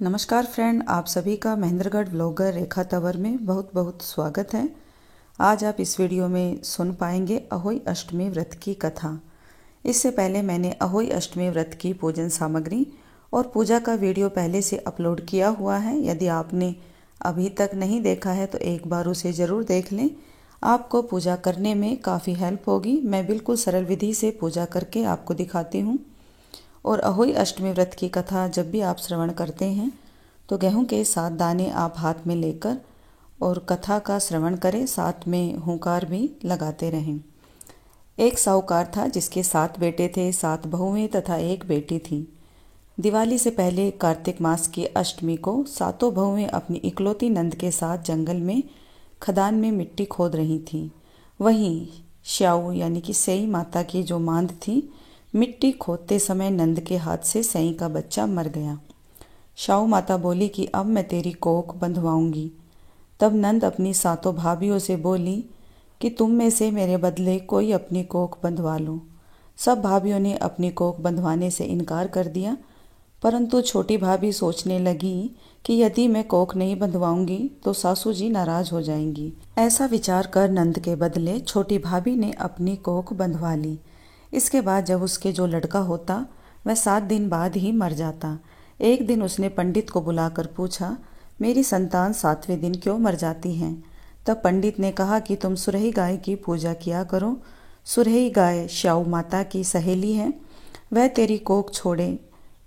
नमस्कार फ्रेंड, आप सभी का महेंद्रगढ़ व्लॉगर रेखा तंवर में बहुत बहुत स्वागत है। आज आप इस वीडियो में सुन पाएंगे अहोई अष्टमी व्रत की कथा। इससे पहले मैंने अहोई अष्टमी व्रत की पूजन सामग्री और पूजा का वीडियो पहले से अपलोड किया हुआ है। यदि आपने अभी तक नहीं देखा है तो एक बार उसे ज़रूर देख लें। आपको पूजा करने में काफ़ी हेल्प होगी। मैं बिल्कुल सरल विधि से पूजा करके आपको दिखाती हूँ। और अहोई अष्टमी व्रत की कथा जब भी आप श्रवण करते हैं तो गेहूं के 7 दाने आप हाथ में लेकर और कथा का श्रवण करें, साथ में हुंकार भी लगाते रहें। एक साहूकार था जिसके 7 बेटे थे, 7 बहुएं तथा एक बेटी थी। दिवाली से पहले कार्तिक मास की अष्टमी को सातों बहुएं अपनी इकलौती नंद के साथ जंगल में खदान में मिट्टी खोद रही थीं। वहीं श्याऊ यानी कि सेई माता की जो मांद थी, मिट्टी खोदते समय नंद के हाथ से सेई का बच्चा मर गया। श्याऊ माता बोली कि अब मैं तेरी कोख बंधवाऊंगी। तब नंद अपनी सातों भाभियों से बोली कि तुम में से मेरे बदले कोई अपनी कोख बंधवा लो। सब भाभियों ने अपनी कोख बंधवाने से इनकार कर दिया, परंतु छोटी भाभी सोचने लगी कि यदि मैं कोख नहीं बंधवाऊंगी तो सासू जी नाराज हो जाएंगी। ऐसा विचार कर नंद के बदले छोटी भाभी ने अपनी कोख बंधवा ली। इसके बाद जब उसके जो लड़का होता वह 7 दिन बाद ही मर जाता। एक दिन उसने पंडित को बुलाकर पूछा, मेरी संतान 7वें दिन क्यों मर जाती हैं? तब पंडित ने कहा कि तुम सुरही गाय की पूजा किया करो। सुरही गाय श्याऊ माता की सहेली है, वह तेरी कोख छोड़े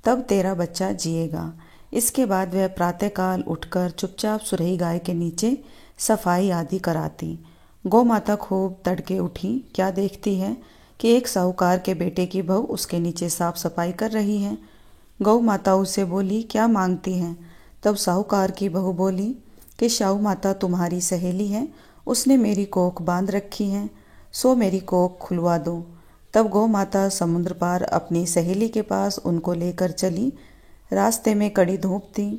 तब तेरा बच्चा जिएगा। इसके बाद वह प्रातःकाल उठकर चुपचाप सुरही गाय के नीचे सफाई आदि कराती। गौ माता खूब तड़के उठी, क्या देखती है कि एक साहूकार के बेटे की बहू उसके नीचे साफ सफाई कर रही है। गौ माता उससे बोली, क्या मांगती हैं? तब साहूकार की बहू बोली कि श्याऊ माता तुम्हारी सहेली है, उसने मेरी कोख बांध रखी है, सो मेरी कोख खुलवा दो। तब गौ माता समुद्र पार अपनी सहेली के पास उनको लेकर चली। रास्ते में कड़ी धूप थी,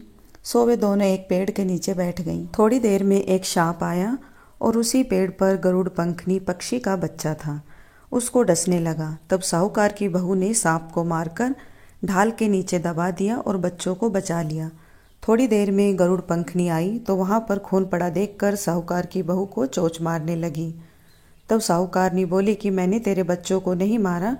सो वे दोनों एक पेड़ के नीचे बैठ गईं। थोड़ी देर में एक सांप आया और उसी पेड़ पर गरुड़ पंखनी पक्षी का बच्चा था, उसको डसने लगा। तब साहूकार की बहू ने सांप को मारकर ढाल के नीचे दबा दिया और बच्चों को बचा लिया। थोड़ी देर में गरुड़ पंखनी आई तो वहां पर खून पड़ा देखकर साहूकार की बहू को चोंच मारने लगी। तब साहूकारनी बोली कि मैंने तेरे बच्चों को नहीं मारा,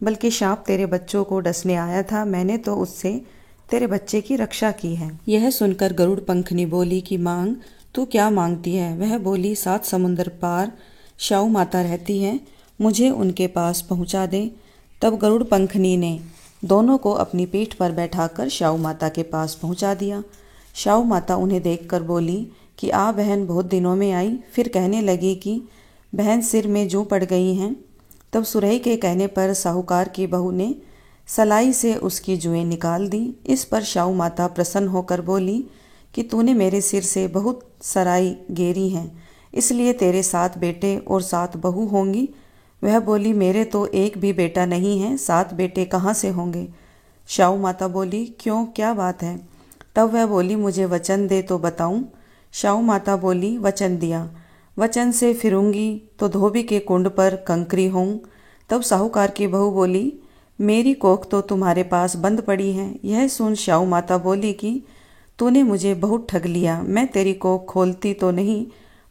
बल्कि सांप तेरे बच्चों को डसने आया था, मैंने तो उससे तेरे बच्चे की रक्षा की है। यह सुनकर गरुड़ पंखनी बोली कि मांग, तू क्या मांगती है? वह बोली, 7 समुद्र पार श्याऊ माता रहती है, मुझे उनके पास पहुंचा दे। तब गरुड़ पंखनी ने दोनों को अपनी पीठ पर बैठाकर श्याऊ माता के पास पहुंचा दिया। श्याऊ माता उन्हें देखकर बोली कि आ बहन, बहुत दिनों में आई। फिर कहने लगी कि बहन सिर में जूं पड़ गई हैं। तब सुरही के कहने पर साहूकार की बहू ने सलाई से उसकी जुएं निकाल दी। इस पर श्याऊ माता प्रसन्न होकर बोली कि तूने मेरे सिर से बहुत सराई गेरी हैं, इसलिए तेरे 7 बेटे और 7 बहू होंगी। वह बोली, मेरे तो एक भी बेटा नहीं है, 7 बेटे कहाँ से होंगे? श्याऊ माता बोली, क्यों, क्या बात है? तब वह बोली, मुझे वचन दे तो बताऊं। श्याऊ माता बोली, वचन दिया, वचन से फिरूंगी तो धोबी के कुंड पर कंकरी होऊं। तब साहूकार की बहू बोली, मेरी कोख तो तुम्हारे पास बंद पड़ी है। यह सुन श्याऊ माता बोली कि तूने मुझे बहुत ठग लिया, मैं तेरी कोख खोलती तो नहीं,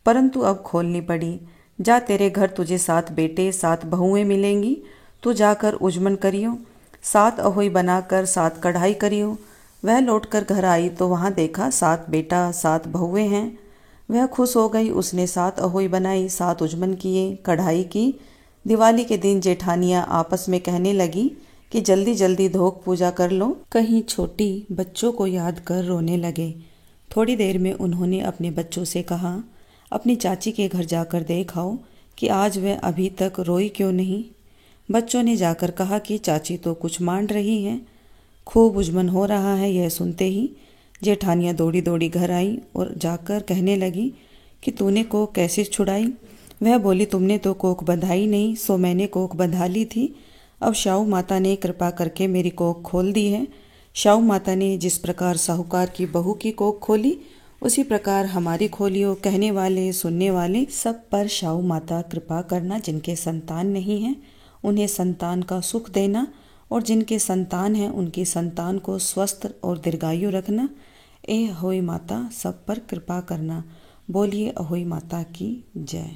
परंतु अब खोलनी पड़ी। जा, तेरे घर तुझे 7 बेटे 7 बहुएं मिलेंगी, तू जाकर उजमन करियो, 7 अहोई बनाकर 7 कढ़ाई करियो। वह लौटकर घर आई तो वहां देखा 7 बेटा 7 बहुएं हैं। वह खुश हो गई, उसने 7 अहोई बनाई, 7 उजमन किए, कढ़ाई की। दिवाली के दिन जेठानियां आपस में कहने लगी कि जल्दी जल्दी धोख पूजा कर लो, कहीं छोटी बच्चों को याद कर रोने लगे। थोड़ी देर में उन्होंने अपने बच्चों से कहा, अपनी चाची के घर जाकर देख आओ कि आज वह अभी तक रोई क्यों नहीं। बच्चों ने जाकर कहा कि चाची तो कुछ मान रही हैं, खूब उजमन हो रहा है। यह सुनते ही जेठानियाँ दौड़ी दौड़ी घर आई और जाकर कहने लगी कि तूने कोख कैसे छुड़ाई? वह बोली, तुमने तो कोख बंधाई नहीं, सो मैंने कोख बंधा ली थी। अब श्याऊ माता ने कृपा करके मेरी कोख खोल दी है। श्याऊ माता ने जिस प्रकार साहूकार की बहू की कोख खोली, उसी प्रकार हमारी खोलियो। कहने वाले सुनने वाले सब पर श्याऊ माता कृपा करना। जिनके संतान नहीं है उन्हें संतान का सुख देना और जिनके संतान हैं उनकी संतान को स्वस्थ और दीर्घायु रखना। ए अहोई माता सब पर कृपा करना। बोलिए अहोई माता की जय।